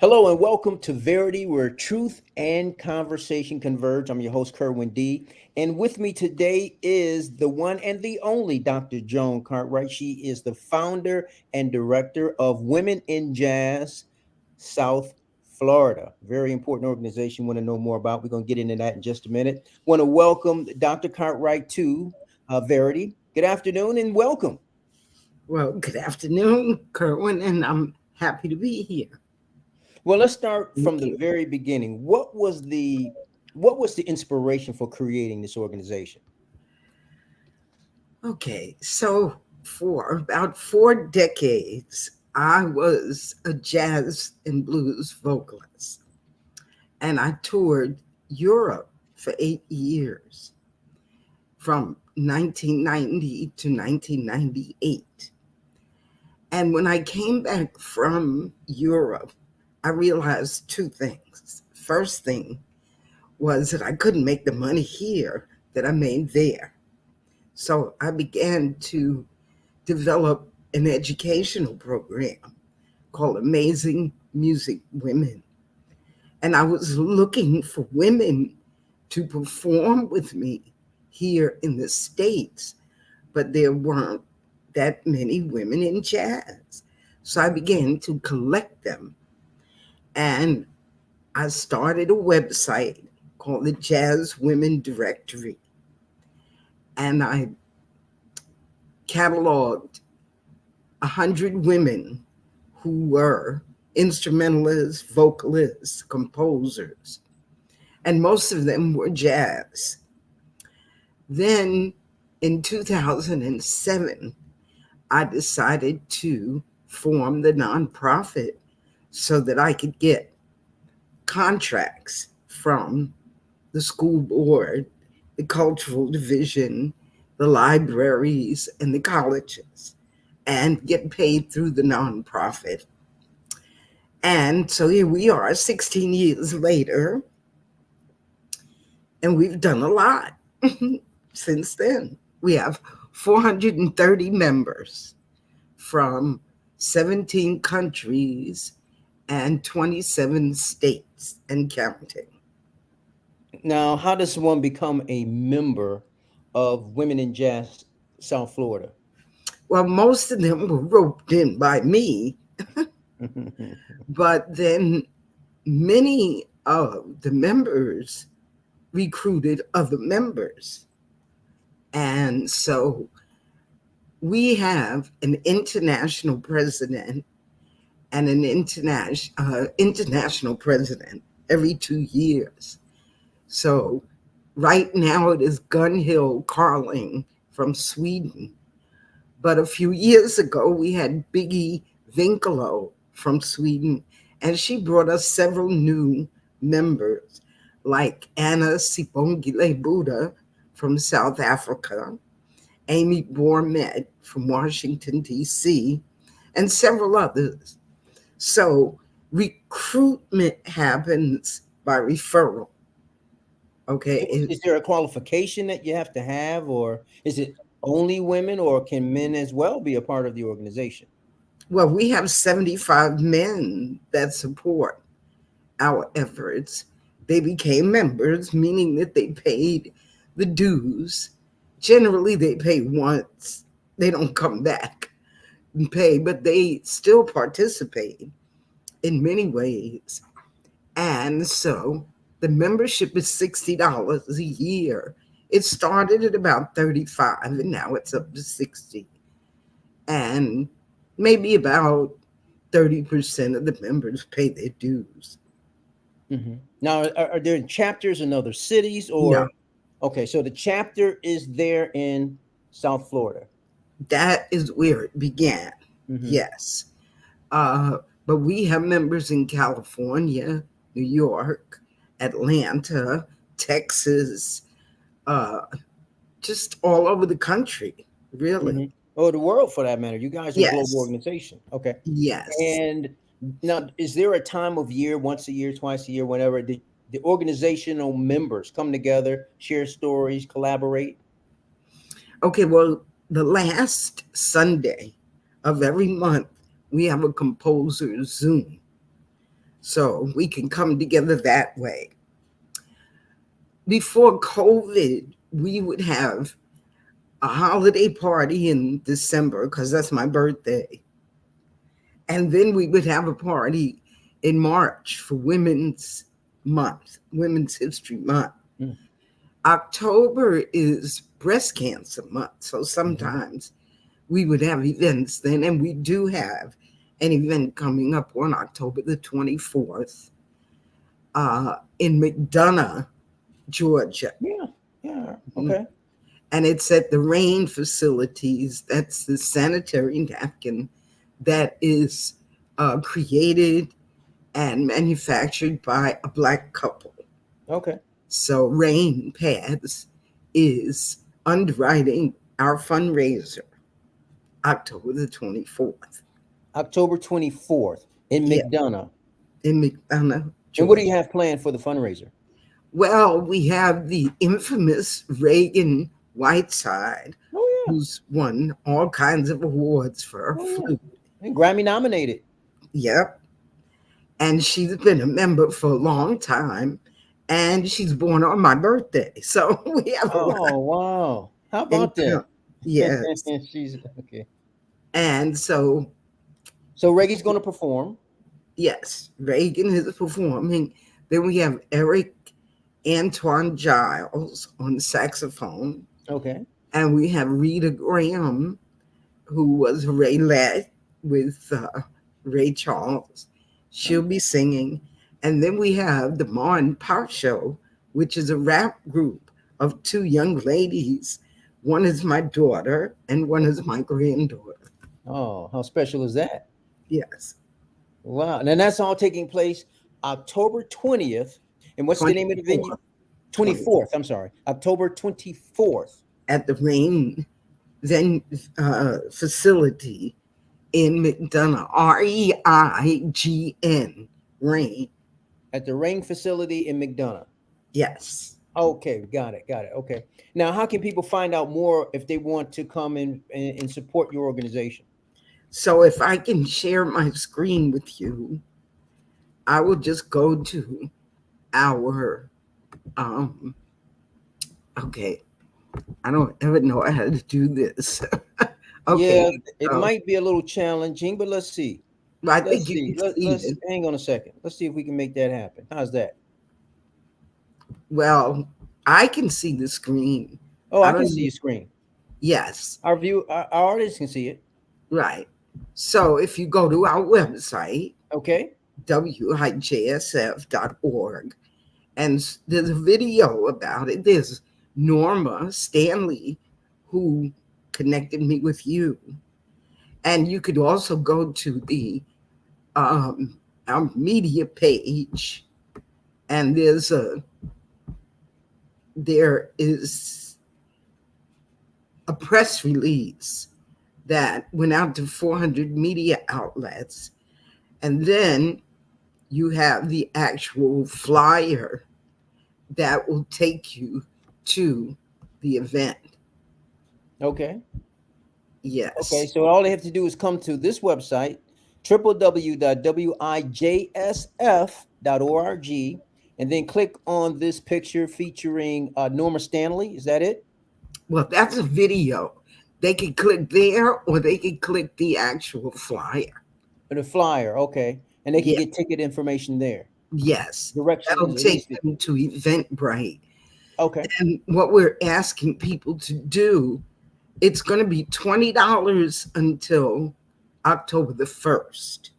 Hello and welcome to Verity, where truth and conversation converge. I'm your host, Kerwin D. And with me today is the one and the only Dr. Joan Cartwright. She is the founder and director of Women in Jazz South Florida. Very important organization. Want to know more about? We're going to get into that in just a minute. Want to welcome Dr. Cartwright to Verity. Good afternoon and welcome. Well, good afternoon, Kerwin, and I'm happy to be here. Well, let's start from Thank the you. very beginning. What was the inspiration for creating this organization? Okay, so for about 4 decades, I was a jazz and blues vocalist, and I toured Europe for 8 years from 1990 to 1998. And when I came back from Europe, I realized two things. First thing was that I couldn't make the money here that I made there. So I began to develop an educational program called Amazing Music Women. And I was looking for women to perform with me here in the States, but there weren't that many women in jazz. So I began to collect them. And I started a website called the Jazz Women Directory. And I cataloged 100 women who were instrumentalists, vocalists, composers, and most of them were jazz. Then in 2007, I decided to form the nonprofit so that I could get contracts from the school board, the cultural division, the libraries, and the colleges, and get paid through the nonprofit. And so here we are 16 years later, and we've done a lot since then. We have 430 members from 17 countries and 27 states and counting. Now, how does one become a member of Women in Jazz South Florida? Well, most of them were roped in by me, but then many of the members recruited other members. And so we have an international president and an international president every 2 years. So right now it is Gunhild Carling from Sweden. But a few years ago, we had Biggie Winkelo from Sweden, and she brought us several new members, like Anna Sipongile Buddha from South Africa, Amy Bormet from Washington, D.C., and several others. So recruitment happens by referral. Okay. Is there a qualification that you have to have, or is it only women, or can men as well be a part of the organization? Well, we have 75 men that support our efforts. They became members, meaning that they paid the dues. Generally, they pay once, they don't come back and pay, but they still participate in many ways. And so the membership is $60 a year. It started at about 35 and now it's up to 60. And maybe about 30% of the members pay their dues. Now, are there chapters in other cities, No, or okay? So the chapter is there in South Florida. that is where it began. Hmm. Yes. But we have members in California, New York, Atlanta, Texas, uh, just all over the country, really. Hmm. Or the world, for that matter. You guys are a global Yes. organization. Okay. Yes. And now, is there a time of year, once a year, twice a year, whenever the organizational members come together, share stories, collaborate? Okay, well, the last Sunday of every month, we have a composer Zoom. So we can come together that way. Before COVID, we would have a holiday party in December because that's my birthday. And then we would have a party in March for Women's Month, Women's History Month. Mm. October is Breast Cancer Month. So sometimes we would have events then, and we do have an event coming up on October the 24th in McDonough, Georgia. Yeah, okay. And it's at the RAIN facilities. That's the sanitary napkin that is created and manufactured by a Black couple. Okay. So RAIN Pads is underwriting our fundraiser October the 24th. October 24th in Yeah. McDonough. In McDonough, Georgia. And what do you have planned for the fundraiser? Well, we have the infamous Reagan Whiteside, Oh, yeah. who's won all kinds of awards for her Oh, yeah. flute. And Grammy nominated. Yep. And she's been a member for a long time. And she's born on my birthday. So we have a lot. Oh, wow. How in about that? Yes. She's okay. And so, So Reggie's going to perform. yes, Reagan is performing. Then we have Eric Antoine Giles on saxophone. Okay. And we have Rita Graham, who was Raylette with Ray Charles. She'll be singing. And then we have the Ma and Pa Show, which is a rap group of two young ladies. One is my daughter and one is my granddaughter. Oh, how special is that? Yes. Wow. And that's all taking place October 20th. And what's the name of the venue? 24th. I'm sorry. October 24th. At the RAIN facility in McDonough, REIGN, RAIN. At the Ring facility in McDonough. Yes. Okay, got it. Okay. Now, how can people find out more if they want to come in and support your organization? So if I can share my screen with you, I will just go to our, okay, I don't ever know how to do this. Okay. Yeah, it might be a little challenging, but let's see. I Let's think see. you can Let's see it. hang on a second. Let's see if we can make that happen. How's that? Well, I can see the screen. Oh, I don't can see even- your screen. Yes, Our artists can see it. right. So if you go to our website, Okay. wijsf.org, and there's a video about it. There's Norma Stanley, who connected me with you. And you could also go to the our media page, and there is a press release that went out to 400 media outlets, and then you have the actual flyer that will take you to the event. Okay. Yes. Okay. So all they have to do is come to this website, www.wijsf.org, and then click on this picture featuring Norma Stanley. Is that it? Well, that's a video. They can click there or they can click the actual flyer. Or the flyer. Okay. And they can Yeah. get ticket information there. Yes. Directions. That'll at take least- them to Eventbrite. Okay. And what we're asking people to do, it's going to be $20 until October the 1st.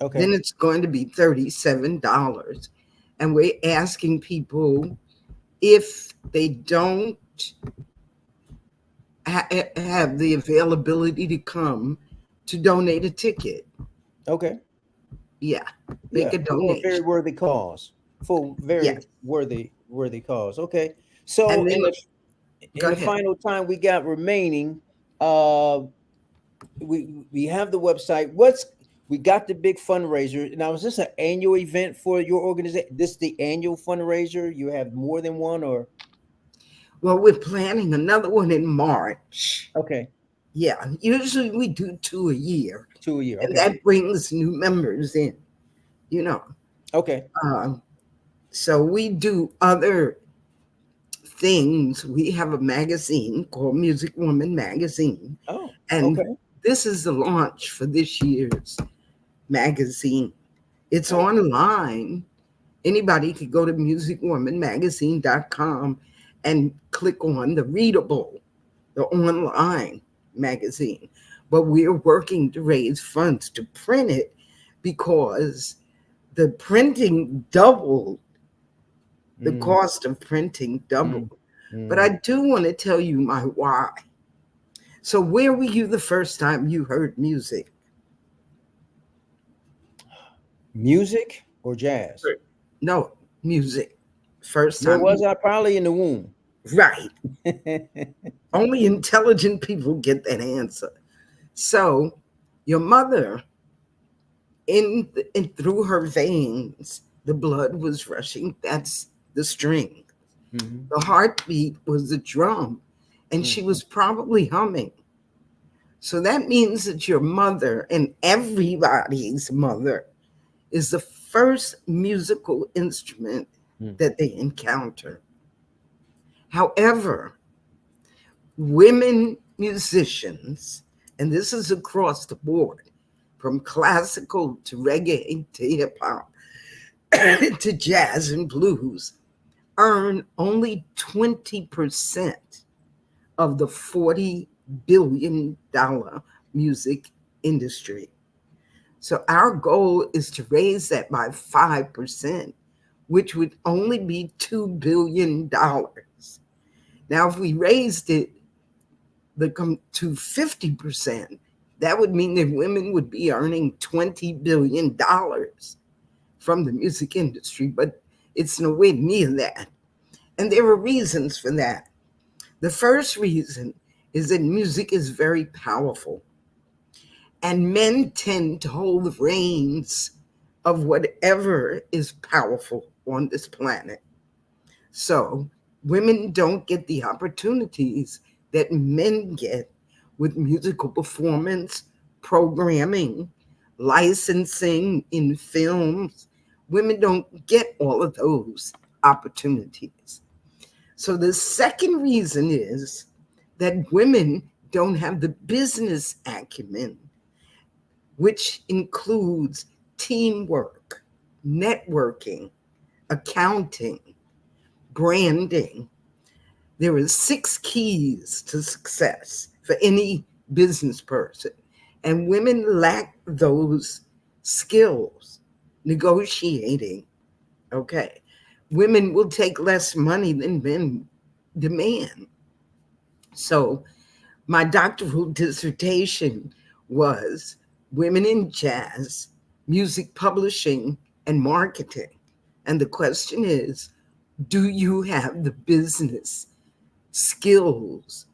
Okay. Then it's going to be $37. And we're asking people, if they don't have the availability to come, to donate a ticket. Okay. Yeah, make a For a donation. very worthy cause. For very Yes. worthy cause. Okay. So And then- in Go the ahead. final time we got remaining, we have the website. We got the big fundraiser. Now, is this an annual event for your organization? This is the annual fundraiser? You have more than one, or Well, we're planning another one in March. okay, Yeah, usually we do 2 a year. two a year. And Okay. that brings new members in, you know. Okay. Um, so we do other things. We have a magazine called Music Woman Magazine, Oh, and okay. this is the launch for this year's magazine. It's Oh, online. Anybody could go to musicwomanmagazine.com and click on the readable, the online magazine. But we're working to raise funds to print it because the printing doubled, the mm, cost of printing doubled. mm, But I mm. do want to tell you my why. So, where were you the first time you heard music? Music or jazz? No, music. First Where time was you, I? Probably in the womb. right. Only intelligent people get that answer. So, your mother, in through her veins, the blood was rushing. That's the string. Mhm, The heartbeat was the drum, and mm. she was probably humming. So that means that your mother and everybody's mother is the first musical instrument Mm. that they encounter. However, women musicians, and this is across the board, from classical to reggae to hip hop to jazz and blues, earn only 20% of the $40 billion music industry. So our goal is to raise that by 5%, which would only be $2 billion. Now, if we raised it to 50%, that would mean that women would be earning $20 billion from the music industry, but it's nowhere near that. And there are reasons for that. The first reason is that music is very powerful, and men tend to hold the reins of whatever is powerful on this planet. So women don't get the opportunities that men get with musical performance, programming, licensing in films. Women don't get all of those opportunities. So the second reason is that women don't have the business acumen, which includes teamwork, networking, accounting, branding. There are 6 keys to success for any business person, and women lack those skills. Negotiating, okay. Women will take less money than men demand. So, my doctoral dissertation was Women in Jazz, Music Publishing, and Marketing. And the question is, do you have the business skills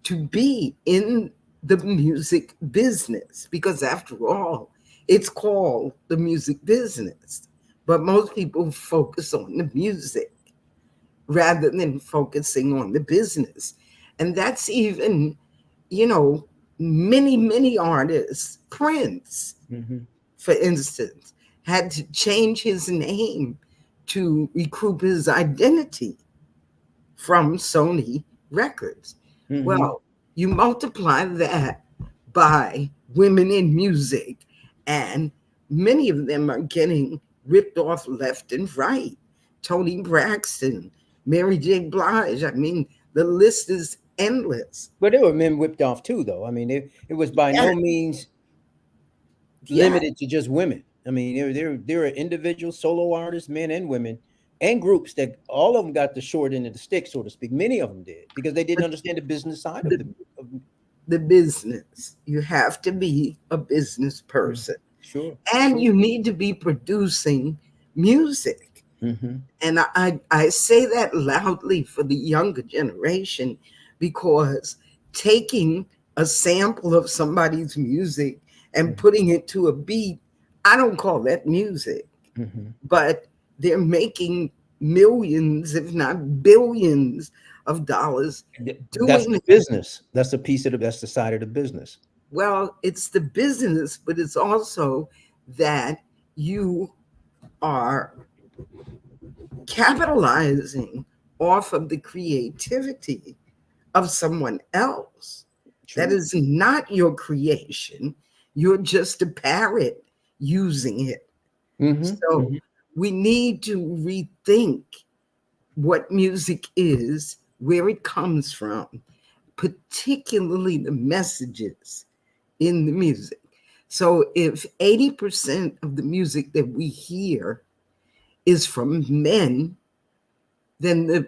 to be in the music business? Because after all, it's called the music business. But most people focus on the music rather than focusing on the business. And that's even, you know, many artists, Prince, Mhm, for instance, had to change his name to recoup his identity from Sony Records. mhm. Well, you multiply that by women in music, and many of them are getting ripped off left and right. Tony Braxton, Mary J. Blige. I mean, the list is endless. But there were men whipped off too, though. I mean, it was by Yeah, no means yeah, limited to just women. I mean, there are individual solo artists, men and women, and groups that all of them got the short end of the stick, so to speak. Many of them did because they didn't but understand the business side of the, the. Of, the business, you have to be a business mm, person, sure, and sure. you need to be producing music. Hmm. And I say that loudly for the younger generation, because taking a sample of somebody's music and putting it to a beat, I don't call that music, Hmm. but they're making millions, if not billions, of dollars That's doing the it. business. That's the piece of the. That's the side of the business. Well, it's the business, but it's also that you are capitalizing off of the creativity of someone else. That True. is not your creation. You're just a parrot using it. Mm-hmm. So Mm-hmm. we need to rethink what music is, where it comes from, particularly the messages in the music. So if 80% of the music that we hear is from men, then the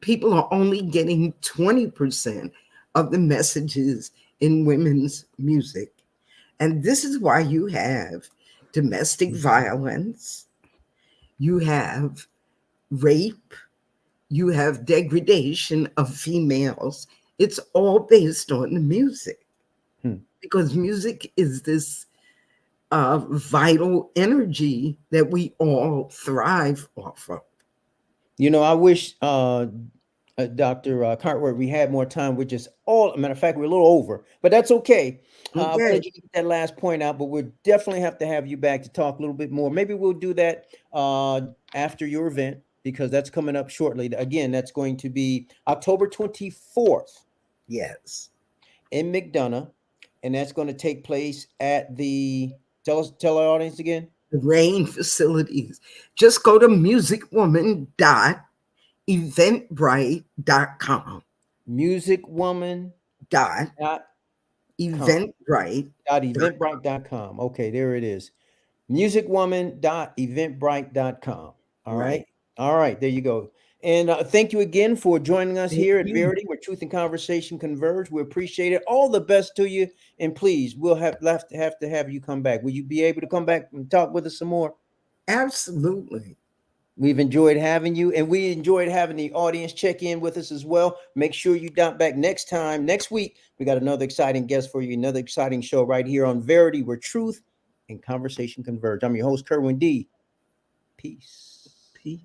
people are only getting 20% of the messages in women's music. And this is why you have domestic violence, you have rape, you have degradation of females. It's all based on the music, Hmm. because music is this vital energy that we all thrive off of. You know, I wish Dr. Cartwright, we had more time. We're just all, matter of fact, we're a little over, but that's okay. I'm gonna Okay, let you get that last point out, but we'll definitely have to have you back to talk a little bit more. Maybe we'll do that after your event because that's coming up shortly. Again, that's going to be October 24th yes. in McDonough, and that's going to take place at the, tell our audience again. The rain facilities. Just go to musicwoman.eventbrite.com. Musicwoman Dot dot com. eventbrite. Eventbrite.com. Okay, there it is. Musicwoman.eventbrite.com. All right. Right. All right, there you go. And thank you again for joining us Thank here at you. Verity, where truth and conversation converge. We appreciate it. All the best to you. And please, we'll have to have you come back. Will you be able to come back and talk with us some more? Absolutely. We've enjoyed having you, and we enjoyed having the audience check in with us as well. Make sure you dump back next time, next week. We got another exciting guest for you, another exciting show right here on Verity, where truth and conversation converge. I'm your host, Kerwin D. Peace. Peace.